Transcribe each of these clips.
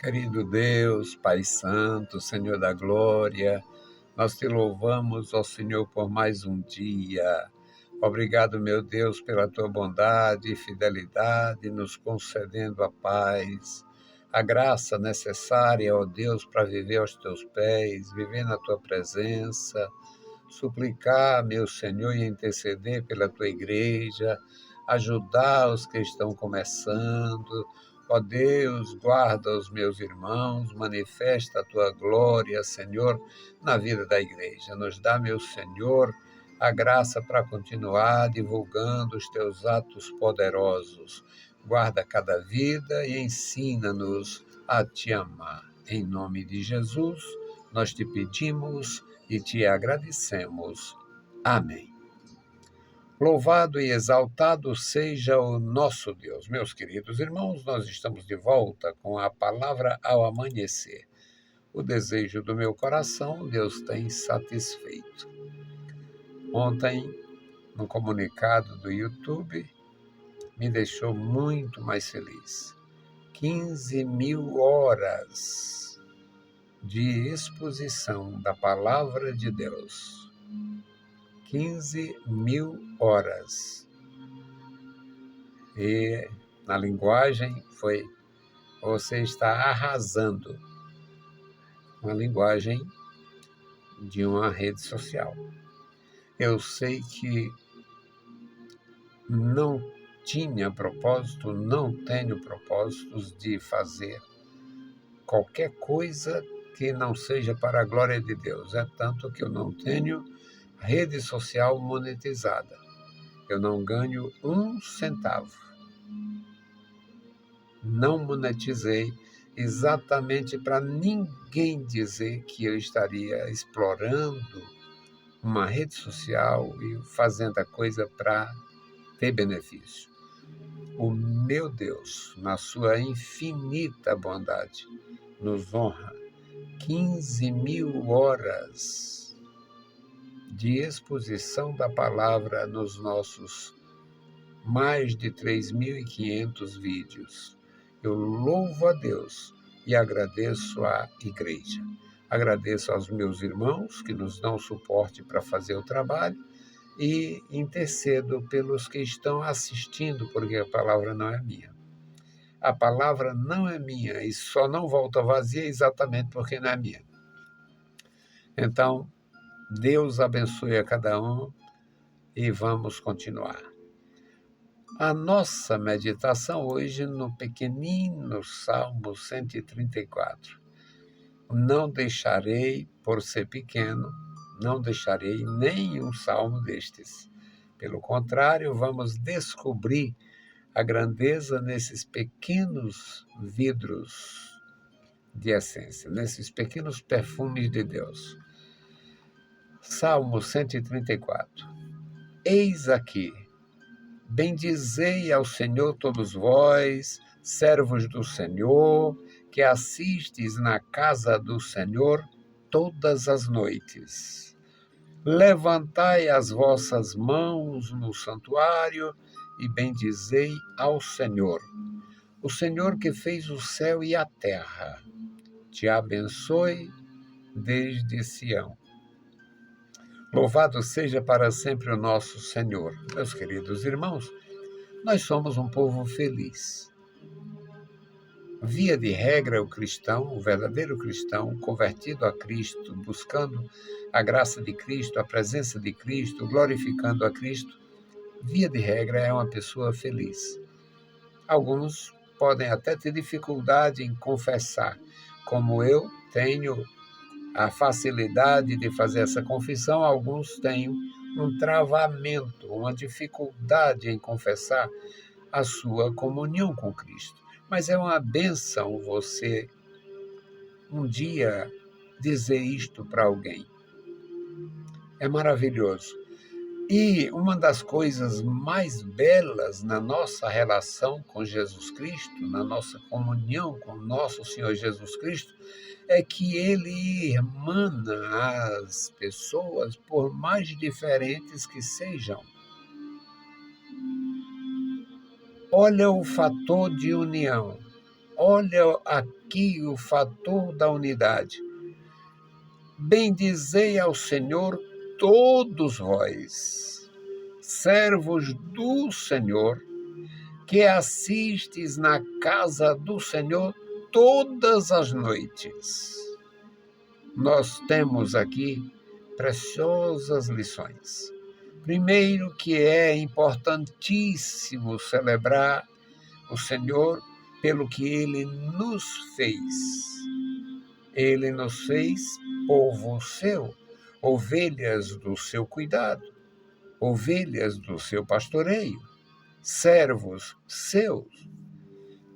Querido Deus, Pai Santo, Senhor da Glória, nós te louvamos, ó Senhor, por mais um dia. Obrigado, meu Deus, pela tua bondade e fidelidade, nos concedendo a paz, a graça necessária, ó Deus, para viver aos teus pés, viver na tua presença, suplicar, meu Senhor, e interceder pela tua igreja, ajudar os que estão começando. Ó Deus, guarda os meus irmãos, manifesta a tua glória, Senhor, na vida da igreja. Nos dá, meu Senhor, a graça para continuar divulgando os teus atos poderosos. Guarda cada vida e ensina-nos a te amar. Em nome de Jesus, nós te pedimos e te agradecemos. Amém. Louvado e exaltado seja o nosso Deus. Meus queridos irmãos, nós estamos de volta com a palavra ao amanhecer. O desejo do meu coração, Deus tem satisfeito. Ontem, no comunicado do YouTube, me deixou muito mais feliz. 15.000 horas de exposição da palavra de Deus. 15.000 horas. E na linguagem foi: você está arrasando. Uma linguagem de uma rede social. Eu sei que não tinha propósito, não tenho propósitos de fazer qualquer coisa que não seja para a glória de Deus. É tanto que eu não tenho rede social monetizada. Eu não ganho 1 centavo. Não monetizei exatamente para ninguém dizer que eu estaria explorando uma rede social e fazendo a coisa para ter benefício. O meu Deus, na sua infinita bondade, nos honra 15.000 horas de exposição da palavra nos nossos mais de 3.500 vídeos. Eu louvo a Deus e agradeço à igreja. Agradeço aos meus irmãos que nos dão suporte para fazer o trabalho e intercedo pelos que estão assistindo, porque a palavra não é minha. A palavra não é minha e só não volta vazia exatamente porque não é minha. Então, Deus abençoe a cada um e vamos continuar. A nossa meditação hoje no pequenino Salmo 134. Não deixarei, por ser pequeno, não deixarei nenhum salmo destes. Pelo contrário, vamos descobrir a grandeza nesses pequenos vidros de essência, nesses pequenos perfumes de Deus. Salmo 134. Eis aqui, bendizei ao Senhor todos vós, servos do Senhor, que assistes na casa do Senhor todas as noites. Levantai as vossas mãos no santuário e bendizei ao Senhor. O Senhor que fez o céu e a terra, te abençoe desde Sião. Louvado seja para sempre o nosso Senhor. Meus queridos irmãos, nós somos um povo feliz. Via de regra, o cristão, o verdadeiro cristão, convertido a Cristo, buscando a graça de Cristo, a presença de Cristo, glorificando a Cristo, via de regra é uma pessoa feliz. Alguns podem até ter dificuldade em confessar, como eu tenho a facilidade de fazer essa confissão, alguns têm um travamento, uma dificuldade em confessar a sua comunhão com Cristo. Mas é uma bênção você um dia dizer isto para alguém. É maravilhoso. E uma das coisas mais belas na nossa relação com Jesus Cristo, na nossa comunhão com nosso Senhor Jesus Cristo, é que Ele irmana as pessoas, por mais diferentes que sejam. Olha o fator de união. Olha aqui o fator da unidade. Bendizei ao Senhor todos vós, servos do Senhor, que assistes na casa do Senhor todas as noites. Nós temos aqui preciosas lições. Primeiro, que é importantíssimo celebrar o Senhor pelo que Ele nos fez. Ele nos fez povo seu, ovelhas do seu cuidado, ovelhas do seu pastoreio, servos seus,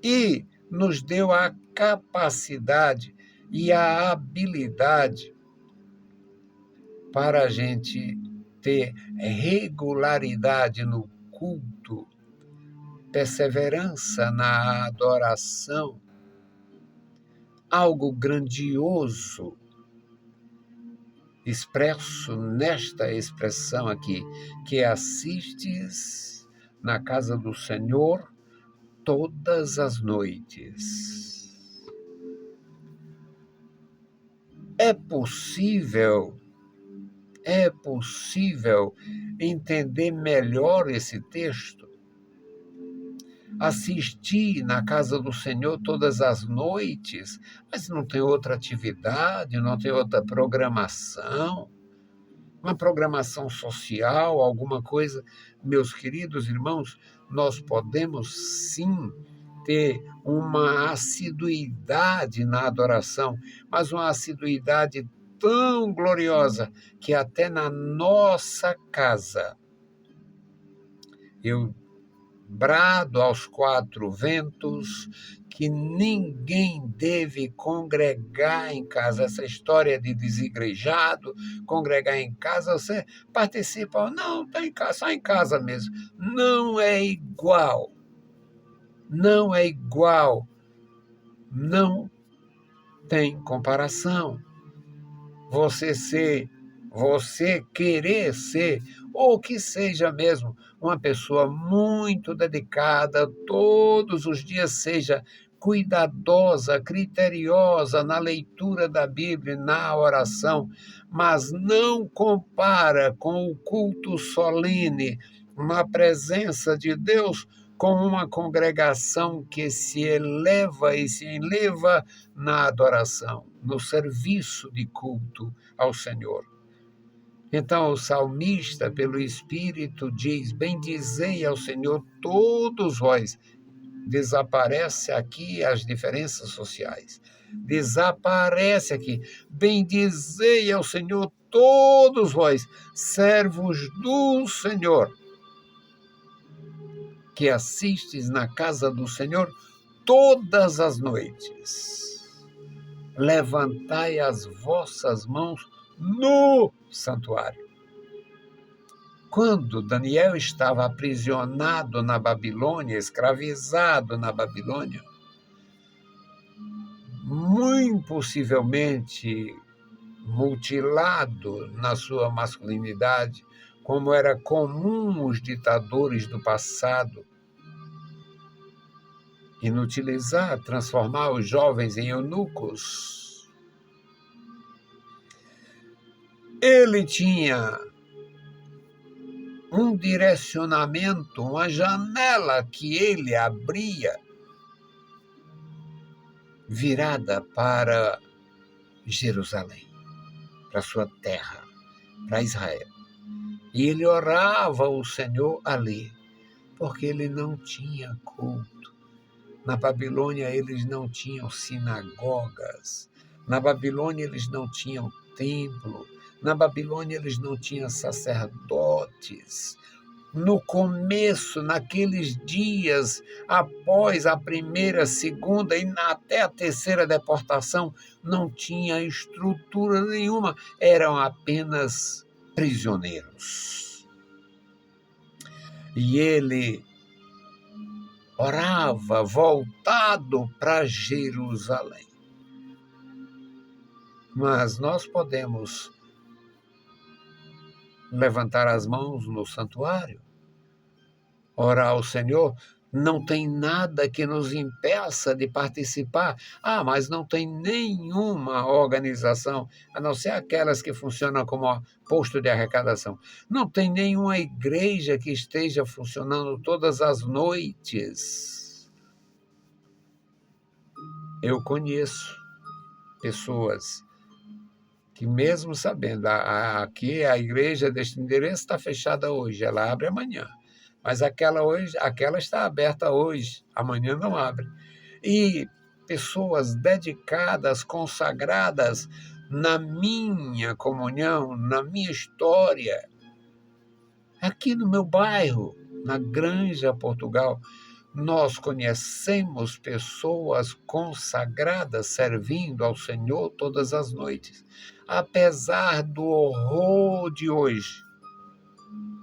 e nos deu a capacidade e a habilidade para a gente ter regularidade no culto, perseverança na adoração, algo grandioso expresso nesta expressão aqui, que assistes na casa do Senhor todas as noites. É possível entender melhor esse texto? Assistir na casa do Senhor todas as noites, mas não tem outra atividade, não tem outra programação, uma programação social, alguma coisa. Meus queridos irmãos, nós podemos sim ter uma assiduidade na adoração, mas uma assiduidade tão gloriosa que até na nossa casa eu brado aos quatro ventos que ninguém deve congregar em casa. Essa história de desigrejado, congregar em casa, você participa, não, está em casa, só em casa mesmo. Não é igual. Não é igual. Não tem comparação. Você querer ser, ou que seja mesmo, uma pessoa muito dedicada, todos os dias seja cuidadosa, criteriosa na leitura da Bíblia, na oração, mas não compara com o culto solene, na presença de Deus, com uma congregação que se eleva e se eleva na adoração, no serviço de culto ao Senhor. Então o salmista, pelo Espírito, diz: bendizei ao Senhor todos vós. Desaparece aqui as diferenças sociais. Desaparece aqui. Bendizei ao Senhor todos vós, servos do Senhor, que assistes na casa do Senhor todas as noites. Levantai as vossas mãos no santuário. Quando Daniel estava aprisionado na Babilônia, escravizado na Babilônia, muito possivelmente mutilado na sua masculinidade, como era comum os ditadores do passado, inutilizar, transformar os jovens em eunucos. Ele tinha um direcionamento, uma janela que ele abria, virada para Jerusalém, para sua terra, para Israel. E ele orava ao Senhor ali, porque ele não tinha culto. Na Babilônia eles não tinham sinagogas, na Babilônia eles não tinham templo, na Babilônia eles não tinham sacerdotes. No começo, naqueles dias, após a primeira, segunda e até a terceira deportação, não tinha estrutura nenhuma, eram apenas prisioneiros. E ele orava voltado para Jerusalém. Mas nós podemos levantar as mãos no santuário, orar ao Senhor Não tem nada que nos impeça de participar. Ah, mas não tem nenhuma organização, a não ser aquelas que funcionam como posto de arrecadação. Não tem nenhuma igreja que esteja funcionando todas as noites. Eu conheço pessoas que, mesmo sabendo, aqui a igreja deste endereço está fechada hoje, ela abre amanhã. Mas aquela está aberta hoje, amanhã não abre. E pessoas dedicadas, consagradas na minha comunhão, na minha história, aqui no meu bairro, na Granja Portugal, nós conhecemos pessoas consagradas servindo ao Senhor todas as noites, apesar do horror de hoje,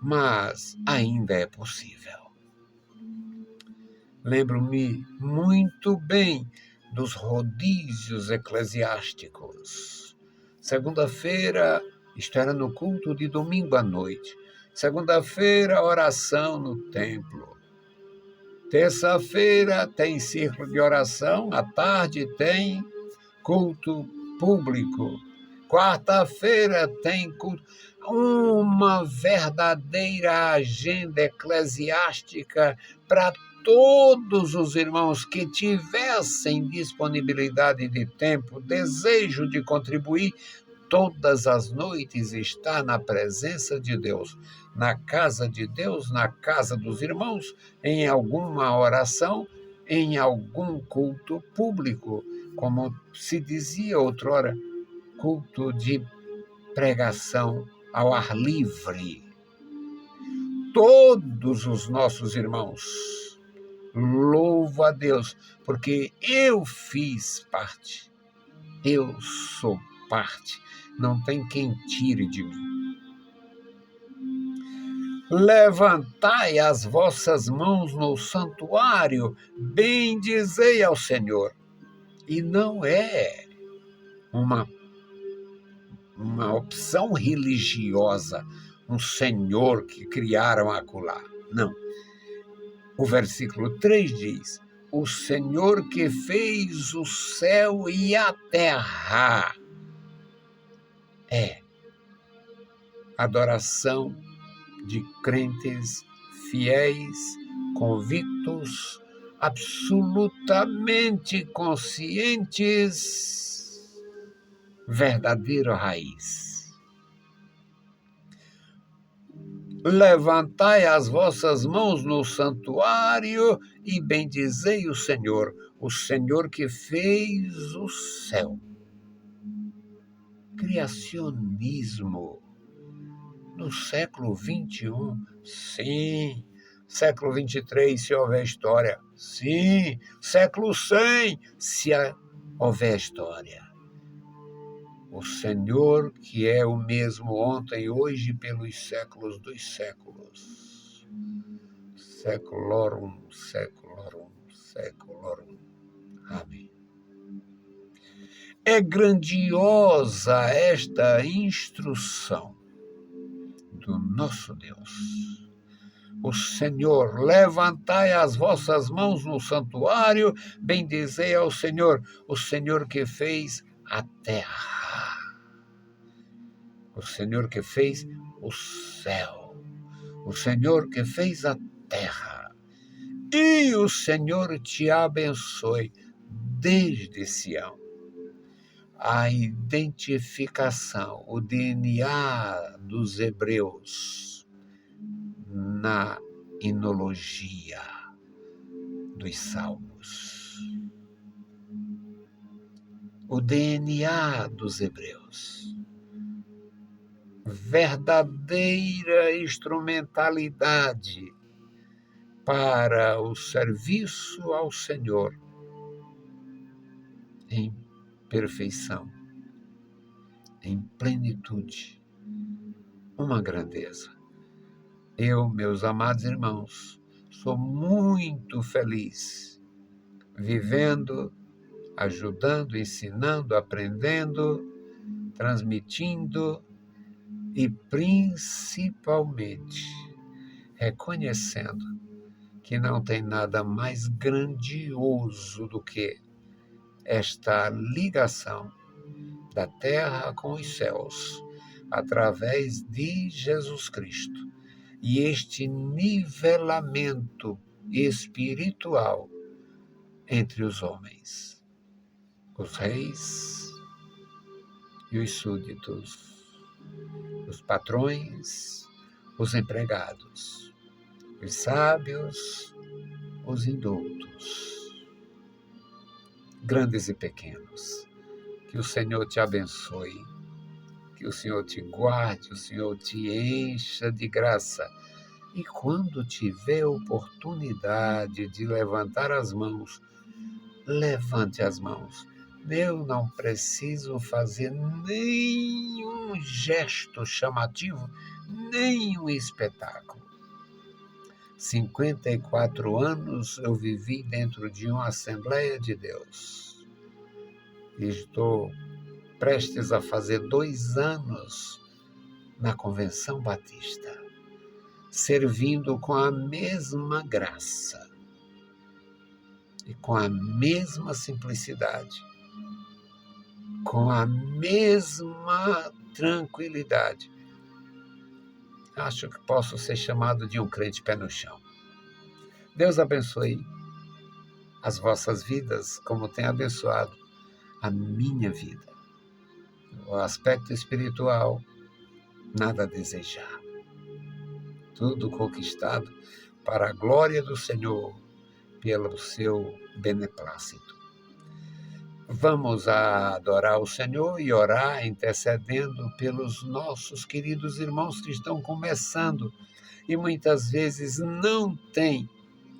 mas ainda é possível. Lembro-me muito bem dos rodízios eclesiásticos. Segunda-feira, isto era no culto de domingo à noite. Segunda-feira, oração no templo. Terça-feira tem círculo de oração, à tarde tem culto público. Quarta-feira tem culto. Uma verdadeira agenda eclesiástica para todos os irmãos que tivessem disponibilidade de tempo, desejo de contribuir, todas as noites está na presença de Deus, na casa de Deus, na casa dos irmãos, em alguma oração, em algum culto público, como se dizia outrora, culto de pregação ao ar livre. Todos os nossos irmãos, louvo a Deus, porque eu fiz parte, eu sou parte, não tem quem tire de mim. Levantai as vossas mãos no santuário, bendizei ao Senhor. E não é uma opção religiosa, um senhor que criaram acolá. Não. O versículo 3 diz: o Senhor que fez o céu e a terra. É adoração de crentes fiéis, convictos, absolutamente conscientes, verdadeira raiz. Levantai as vossas mãos no santuário e bendizei o Senhor que fez o céu. Criacionismo no século XXI, sim. Século XXIII, se houver história, sim. Século 100, se houver história. O Senhor, que é o mesmo ontem, hoje e pelos séculos dos séculos. Seculorum, seculorum, seculorum. Amém. É grandiosa esta instrução do nosso Deus. O Senhor, levantai as vossas mãos no santuário, bendizei ao Senhor, o Senhor que fez a terra, o Senhor que fez o céu, o Senhor que fez a terra. E o Senhor te abençoe desde Sião. A identificação, o DNA dos hebreus na enologia dos Salmos. O DNA dos hebreus. Verdadeira instrumentalidade para o serviço ao Senhor em perfeição, em plenitude, uma grandeza. Eu, meus amados irmãos, sou muito feliz vivendo, ajudando, ensinando, aprendendo, transmitindo e principalmente reconhecendo que não tem nada mais grandioso do que esta ligação da terra com os céus, através de Jesus Cristo. E este nivelamento espiritual entre os homens, os reis e os súditos, os patrões, os empregados, os sábios, os indultos, grandes e pequenos. Que o Senhor te abençoe, que o Senhor te guarde, o Senhor te encha de graça. E quando tiver oportunidade de levantar as mãos, levante as mãos. Eu não preciso fazer nenhum gesto chamativo, nenhum espetáculo. 54 anos eu vivi dentro de uma Assembleia de Deus. E estou prestes a fazer 2 anos na Convenção Batista, servindo com a mesma graça e com a mesma simplicidade, com a mesma tranquilidade. Acho que posso ser chamado de um crente pé no chão. Deus abençoe as vossas vidas, como tem abençoado a minha vida. O aspecto espiritual, nada a desejar. Tudo conquistado para a glória do Senhor, pelo seu beneplácito. Vamos adorar o Senhor e orar, intercedendo pelos nossos queridos irmãos que estão começando e muitas vezes não têm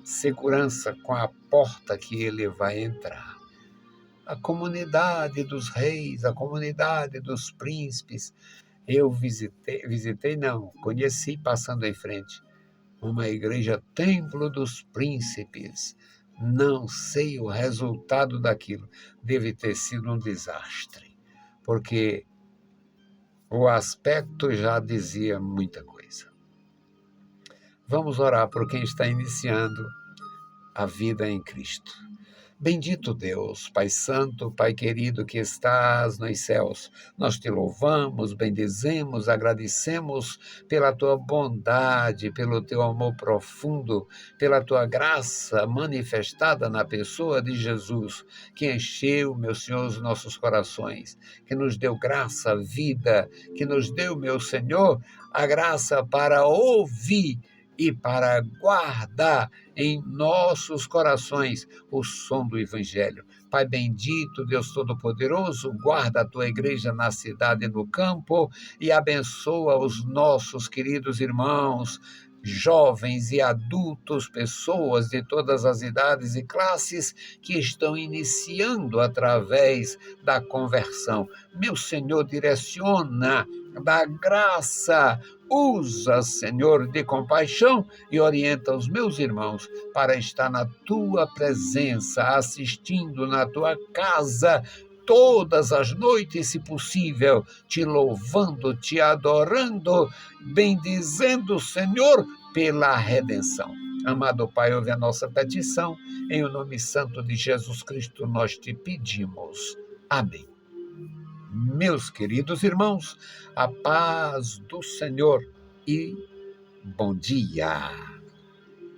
segurança com a porta que ele vai entrar. A comunidade dos reis, a comunidade dos príncipes. Eu conheci passando em frente uma igreja Templo dos Príncipes. Não sei o resultado daquilo. Deve ter sido um desastre, porque o aspecto já dizia muita coisa. Vamos orar por quem está iniciando a vida em Cristo. Bendito Deus, Pai Santo, Pai querido que estás nos céus, nós te louvamos, bendizemos, agradecemos pela tua bondade, pelo teu amor profundo, pela tua graça manifestada na pessoa de Jesus, que encheu, meu Senhor, os nossos corações, que nos deu graça, vida, que nos deu, meu Senhor, a graça para ouvir e para guardar em nossos corações o som do Evangelho. Pai bendito, Deus Todo-Poderoso, guarda a tua igreja na cidade e no campo e abençoa os nossos queridos irmãos, jovens e adultos, pessoas de todas as idades e classes que estão iniciando através da conversão. Meu Senhor, direciona, dá graça, usa, Senhor, de compaixão e orienta os meus irmãos para estar na tua presença, assistindo na tua casa todas as noites, se possível, te louvando, te adorando, bendizendo, Senhor, pela redenção. Amado Pai, ouve a nossa petição. Em o nome santo de Jesus Cristo nós te pedimos. Amém. Meus queridos irmãos, a paz do Senhor e bom dia.